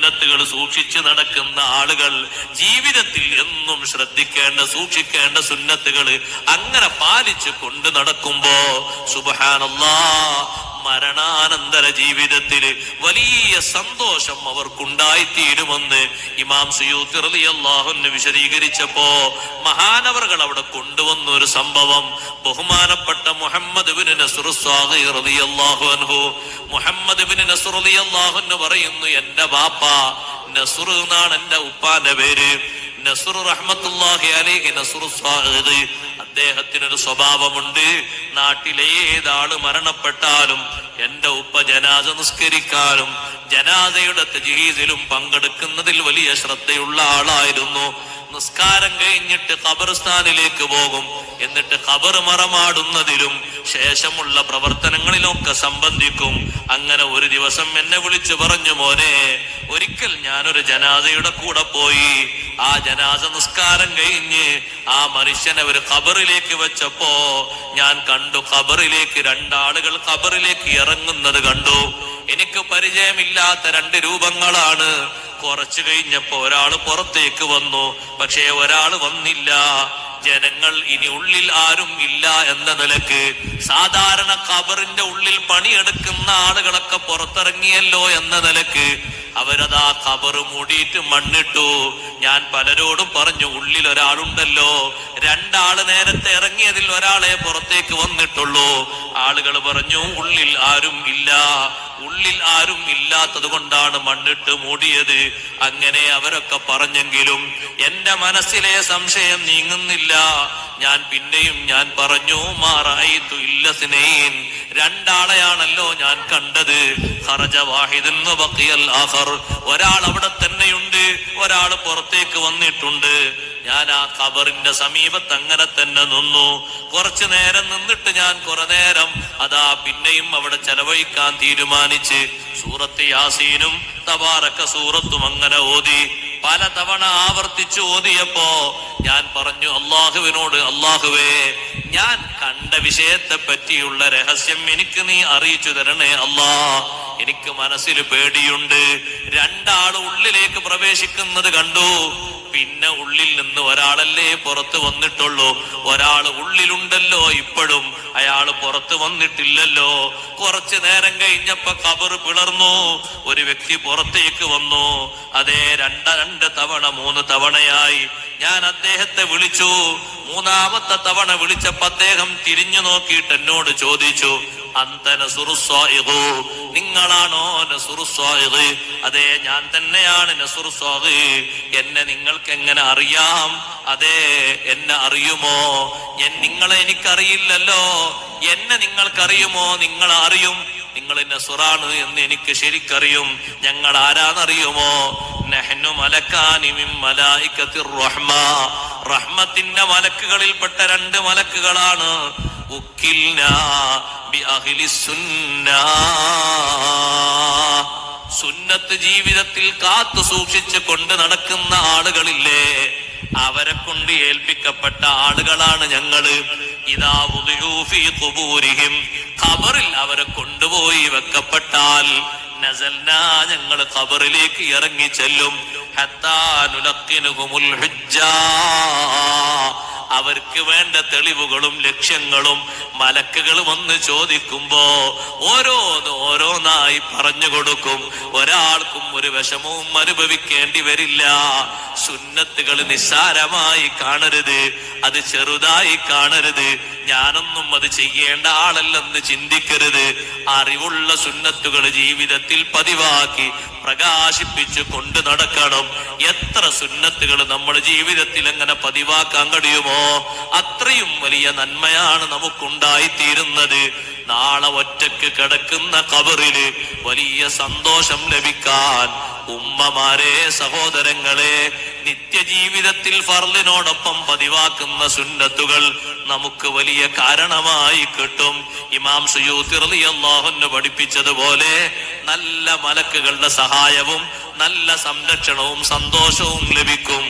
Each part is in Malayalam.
സുന്നത്തുകൾ സൂക്ഷിച്ചു നടക്കുന്ന ആളുകൾ ജീവിതത്തിൽ എന്നും ശ്രദ്ധിക്കേണ്ട സൂക്ഷിക്കേണ്ട സുന്നത്തുകൾ അങ്ങനെ പാലിച്ചു കൊണ്ട് നടക്കുമ്പോ സുബ്ഹാനല്ലാഹ് മരണാനന്തര ജീവിതത്തിൽ വലിയ സന്തോഷം അവർക്കുണ്ടായിത്തീരുമെന്ന് ഇമാം സുയൂത്തി റളിയല്ലാഹു അൻഹു വിശദീകരിച്ചപ്പോ മഹാനവറുകൾ അവിടെ കൊണ്ടുവന്ന ഒരു സംഭവം ബഹുമാനപ്പെട്ട മുഹമ്മദ് ഇബ്നു നസ്ർ സ്വാഗി റളിയല്ലാഹു അൻഹു മുഹമ്മദ് ഇബ്നു നസ്ർ റളിയല്ലാഹു അൻഹു പറയുന്നു, എന്റെ ബാപ്പ നസ്ർ എന്നാണ് എന്റെ ഉപ്പാന്റെ പേര്, നസ്ർ റഹ്മത്തുള്ളാഹി അലൈഹി നസ്ർ സ്വാഗി. അദ്ദേഹത്തിനൊരു സ്വഭാവമുണ്ട്, നാട്ടിലേതാള് മരണപ്പെട്ടാലും എന്റെ ഉപ്പ ജനാസ നിസ്കരിക്കാനും ജനാസയുടെ തജ്ഹീസിലും പങ്കെടുക്കുന്നതിൽ വലിയ ശ്രദ്ധയുള്ള ആളായിരുന്നു. നിസ്കാരം കഴിഞ്ഞിട്ട് ഖബർസ്ഥാനിലേക്ക് പോകും, എന്നിട്ട് ഖബർ മറമാടുന്നതിലും ശേഷമുള്ള പ്രവർത്തനങ്ങളിലൊക്കെ സംബന്ധിക്കും. അങ്ങനെ ഒരു ദിവസം എന്നെ വിളിച്ചു പറഞ്ഞു, മോനെ, ഒരിക്കൽ ഞാനൊരു ജനാസയുടെ കൂടെ പോയി. ആ ജനാസ നിസ്കാരം കഴിഞ്ഞ് ആ മനുഷ്യനെ ഒരു ഖബറിലേക്ക് വെച്ചപ്പോ ഞാൻ കണ്ടു, ഖബറിലേക്ക് രണ്ടാളുകൾ ഖബറിലേക്ക് ഇറങ്ങുന്നത് കണ്ടു. എനിക്ക് പരിചയമില്ലാത്ത രണ്ട് രൂപങ്ങളാണ്. കുറച്ചു കഴിഞ്ഞപ്പോ ഒരാള് പുറത്തേക്ക് വന്നു, പക്ഷേ ഒരാള് വന്നില്ല. ജനങ്ങൾ ഇനി ഉള്ളിൽ ആരും ഇല്ല എന്ന നിലക്ക് സാധാരണ ഖബറിന്റെ ഉള്ളിൽ പണിയെടുക്കുന്ന ആളുകളൊക്കെ പുറത്തിറങ്ങിയല്ലോ എന്ന നിലക്ക് അവരതാ ഖബർ മൂടിയിട്ട് മണ്ണിട്ടു. ഞാൻ പലരോടും പറഞ്ഞു, ഉള്ളിൽ ഒരാളുണ്ടല്ലോ. രണ്ടാള് നേരത്തെ ഇറങ്ങിയതിൽ ഒരാളെ പുറത്തേക്ക് വന്നിട്ടുള്ളൂ. ആളുകൾ പറഞ്ഞു, ഉള്ളിൽ ആരും ഇല്ല. ഉള്ളിൽ ആരും ഇല്ലാത്തത് കൊണ്ടാണ് മണ്ണിട്ട് മൂടിയത്. അങ്ങനെ അവരൊക്കെ പറഞ്ഞെങ്കിലും എന്റെ മനസ്സിലെ സംശയം നീങ്ങുന്നില്ല. ഞാൻ പിന്നെയും പറഞ്ഞു, മാറായിത്തു ഇല്ലസ്നൈൻ, രണ്ടാളെയാണല്ലോ ഞാൻ കണ്ടത്. ഖറജ വാഹിദുൻ വബഖിയൽ ആഖർ, ഒരാൾ അവിടെ തന്നെയുണ്ട്, ഒരാൾ പുറത്തേക്ക് വന്നിട്ടുണ്ട്. ഞാൻ ആ ഖബറിന്റെ സമീപത്ത് അങ്ങനെ തന്നെ നിന്നു. കുറച്ചു നേരം നിന്നിട്ട് ഞാൻ കുറെ നേരം അതാ പിന്നെയും അവിടെ ചെലവഴിക്കാൻ തീരുമാനിച്ച് സൂറത്ത് യാസീനും തബാറക സൂറത്തും അങ്ങനെ ഓതി. പലതവണ ആവർത്തിച്ചു ഓതിയപ്പോ ഞാൻ പറഞ്ഞു അള്ളാഹുവിനോട്, അള്ളാഹുവേ, ഞാൻ കണ്ട വിഷയത്തെ പറ്റിയുള്ള രഹസ്യം എനിക്ക് നീ അറിയിച്ചു തരണേ അല്ലാ. എനിക്ക് മനസ്സിൽ പേടിയുണ്ട്. രണ്ടാൾ ഉള്ളിലേക്ക് പ്രവേശിക്കുന്നത് കണ്ടു. പിന്നെ ഉള്ളിൽ നിന്ന് ഒരാളല്ലേ പുറത്ത് വന്നിട്ടുള്ളൂ. ഒരാൾ ഉള്ളിലുണ്ടല്ലോ ഇപ്പോഴും, അയാൾ പുറത്ത് വന്നിട്ടില്ലല്ലോ. കുറച്ചു നേരം കഴിഞ്ഞപ്പോ ഖബർ പിളർന്നു. ഒരു വ്യക്തി പുറത്തേക്ക് വന്നു. അതേ രണ്ട് തവണ 3 തവണയായി ഞാൻ അദ്ദേഹത്തെ വിളിച്ചു. 3ാമത്തെ തവണ വിളിച്ചപ്പോ അദ്ദേഹം തിരിഞ്ഞു നോക്കിയിട്ട് എന്നോട് ചോദിച്ചു, അന്ത നസ്റു സ്വാഇഖ്, നിങ്ങളാണോ നസ്റു സ്വാഇഖ്? അതെ, ഞാൻ തന്നെയാണ് നസ്റു സ്വാഇഖ്. എന്നെ നിങ്ങൾക്ക് എങ്ങനെ അറിയാം? അതെ, എന്നെ അറിയുമോ? നിങ്ങളെ എനിക്കറിയില്ലല്ലോ. എന്നെ നിങ്ങൾക്കറിയുമോ? നിങ്ങൾ അറിയും, നിങ്ങൾ നസ്റാണ് എന്ന് എനിക്ക് ശരിക്കറിയും. ഞങ്ങൾ ആരാന്നറിയുമോ? നഹ്നു മലക്കാനി മിൻ മലായികത്തിർ റഹ്മ, റഹ്മത്തിന്റെ മലക്കുകളിൽപ്പെട്ട 2 മലക്കുകളാണ്. ഉക്കിൽനാ ബി അഹ്ലി സുന്നാ, സുന്നത്ത് ജീവിതത്തിൽ കാത്തു സൂക്ഷിച്ച് കൊണ്ട് നടക്കുന്ന ആളുകളില്ലേ, അവരെ കൊണ്ട് ഏൽപ്പിക്കപ്പെട്ട ആളുകളാണ് ഞങ്ങള്. ഇദാ വുദിഉ ഫീ ഖുബൂരിഹിം, ഖബറിൽ അവരെ കൊണ്ടുപോയി വെക്കപ്പെട്ടാൽ നസൽനാ, ഞങ്ങൾ ഖബറിലേക്ക് ഇറങ്ങി ചെല്ലും. ഹത്താ നുലഖിനുഹുൽ ഹുജ്ജാ, അവർക്ക് വേണ്ട തെളിവുകളും ലക്ഷ്യങ്ങളും മലക്കുകൾ വന്ന് ചോദിക്കുമ്പോ ഓരോന്നായി പറഞ്ഞു കൊടുക്കും. ഒരാൾക്കും ഒരു വിഷമവും അനുഭവിക്കേണ്ടി വരില്ല. സുന്നത്തുകൾ നിസ്സാരമായി കാണരുത്, അത് ചെറുതായി കാണരുത്. ഞാനൊന്നും അത് ചെയ്യേണ്ട ആളല്ലെന്ന് ചിന്തിക്കരുത്. അറിവുള്ള സുന്നത്തുകൾ ജീവിതത്തിൽ പതിവാക്കി പ്രകാശിപ്പിച്ചു കൊണ്ട് നടക്കണം. എത്ര സുന്നത്തുകൾ നമ്മൾ ജീവിതത്തിൽ എങ്ങനെ പതിവാക്കാൻ കഴിയുമോ അത്രയും വലിയ നന്മയാണ് നമുക്കുണ്ടായിത്തീരുന്നത്. നാളെ ഒറ്റക്ക് കിടക്കുന്ന ഖബറില് വലിയ സന്തോഷം ലഭിക്കാൻ ഉമ്മമാരെ, സഹോദരങ്ങളെ, നിത്യജീവിതത്തിൽ ഫർളിനോടൊപ്പം പതിവാക്കുന്ന സുന്നത്തുകൾ നമുക്ക് വലിയ കാരണമായി കിട്ടും. ഇമാം സുയൂത്തി റളിയല്ലാഹു അൻഹു പഠിപ്പിച്ചതുപോലെ നല്ല മലക്കുകളുടെ സഹായവും നല്ല സംരക്ഷണവും സന്തോഷവും ലഭിക്കും.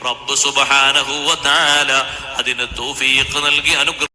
റബ്ബ് സുബ്ഹാനഹു വ തആല അതിന് തൗഫീഖ് നൽകി അനുഗ്രഹിക്കും.